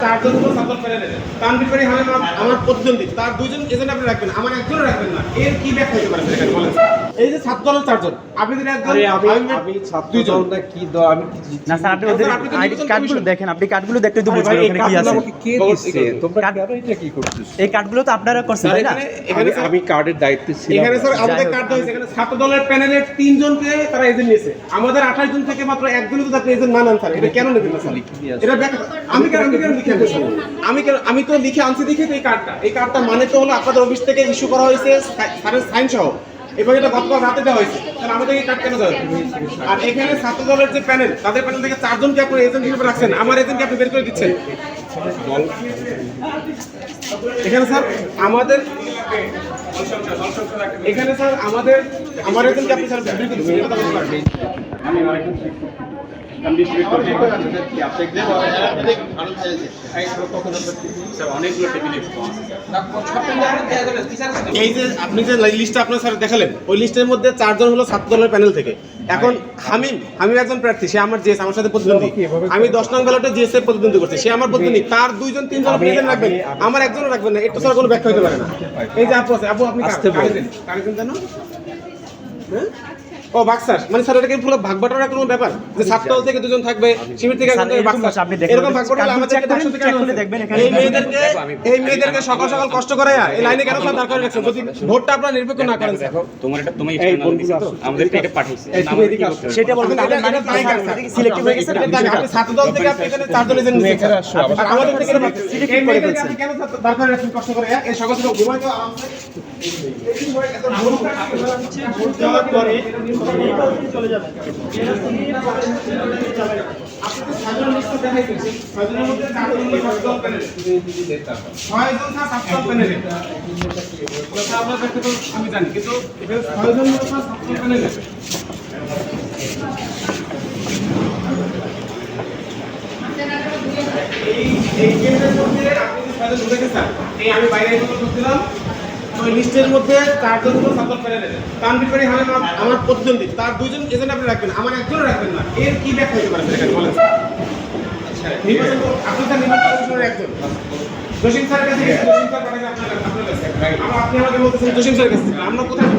চারজন হলো সাতল প্যানেলের তানভীর ভাই আমার প্রতিদ্বন্দ্বী তার দুইজন এজেন্ট আপনি রাখবেন, আমার একজনও রাখবেন না। এর কি ব্যাখ্যা হতে পারে এখানে বলেন? এই যে ছাত্র দলের চারজন, আপনি যদি একজন আমি ছাত্র দলটা কি দল আমি না স্যার, আপনি ওদের আইডি কার্ডগুলো দেখেন, আপনি কার্ডগুলো দেখতে তো বুঝবেন ওখানে কি আছে। কে দিচ্ছে? তোমরা কেন এটা কি করতেছো? এই কার্ডগুলো তো আপনারা করছেন তাই না? এখানে আমি কার্ডের দায়িত্বে ছিলাম। এখানে স্যার আমাদের কার্ড হয়েছে, এখানে ছাত্র দলের প্যানেলের 3 জনকে তারা এজেন্ট নিয়েছে, আমাদের 28 জন থেকে মাত্র একজনই তো আপনি এজেন্ট না নেন স্যার। এটা কেন নেবেন না স্যার? এটা ব্যাখ্যা আমি কেন লিখে আনছি স্যার? আমি তো লিখে আনছি দেখে তো এই কার্ডটা মানে তো হলো আপনাদের অফিস থেকে ইস্যু করা হয়েছে স্যারের সাইন সহ, এবং এটা গতকাল রাতে দেওয়া হয়েছে। তাহলে আমাদের এই কার্ড কেন দেওয়া? আর এখানে ছাত্র দলের যে প্যানেল, তাদের প্যানেল থেকে 4 জনকে আপনি এজেন্ট হিসেবে রাখছেন, আমার এজেন্টকে আপনি বের করে দিচ্ছেন। এখানে স্যার আমাদের এখানে স্যার আমার এজেন্টকে আপনি স্যার বের করে দিচ্ছেন, এটা তো বলতে পারবেন। এই যে আপনি যে লিস্টটা আপনার স্যার দেখালেন, ওই লিস্টের মধ্যে 4 জন হলো ছাত্র দলের প্যানেল থেকে। এখন হামিম একজন প্রার্থী, সে আমার জিএস আমার সাথে প্রতিদ্বন্দ্বী। আমি 10 নং ব্যালটে জিএস এর প্রতিদ্বন্দ্বী করছি, সে আমার প্রতিদ্বন্দ্বী। তার 2 জন 3 জন প্রেজেন্ট রাখবেন, আমার একজনও রাখবেন না। এটা স্যার কোনো ব্যাখ্যা হতে পারে না। এই যে আপু আপনি কারেন্ট জানো? হ্যাঁ ও বাক্সার মানে স্যার, এটা কি পুরো ভাগ বাটোয়ারা কোনো ব্যাপার যে ছাত্রদল থেকে 2 জন থাকবে, শিবির থেকে একজন থাকবে, বাক্সার এরকম ভাগ বাটোয়ারা আমাদেরকে 100 থেকে খুলে দেখবেন। এখানে এই মেয়েদেরকে সকাল সকাল কষ্ট করায়া এই লাইনে কেন স্যার দাঁড় করে রাখছেন? যদি ভোটটা আপনারা নিরপেক্ষ না করেন স্যার। তোমার এটা তুমি আমাদের এটা পাঠিয়েছে, সেটা বলবেন না, মানে সিলেক্টিভ হয়ে গেছে। আপনি ছাত্রদল থেকে আপনি এখানে 4 জন এজেন্ট নিয়েছেন, আর আমাদের থেকে সিলেক্টিভ করে ফেলছেন। আপনি কেন দাঁড় করে রাখছেন কষ্ট করে? এই সকাল সকাল ঘুমায় তো আরামসে এত ভোট দেওয়ার পরে চলে যাবে। আপনি তো সাধারণ লিস্ট দেখাইছেন, সাধারণের মধ্যে 4 জন ছাত্রদল প্যানেল, 6 জন ছাত্রদল প্যানেল। কথা আমরা দেখতে তো আমি জানি, কিন্তু এখানে 6 জন ছাত্রদল প্যানেল। এই কেন্দ্রের মধ্যে আপনি যে 6 জন ঢুকে গেছেন, এই আমি বাইরে এসে বলছিলাম ওই লিস্টের মধ্যে 4 জন হলো ছাত্র প্যানেলের তানভীর ভাই আমার প্রতিদ্বন্দ্বী, তার 2 জন এজেন্ট আপনি রাখবেন, আমার একজনও রাখবেন না। এর কি ব্যাখ্যা হতে পারে এখানে বলেন? আচ্ছা নির্বাচন আপনি স্যার নির্বাচন কমিশনের একজন জসিম স্যারের কাছে গেছেন, জসিম স্যার পাঠাইছে আপনার কাছে। আপনি আমাকে বলতেছেন জসিম স্যারের কাছে, আমরা কোথায়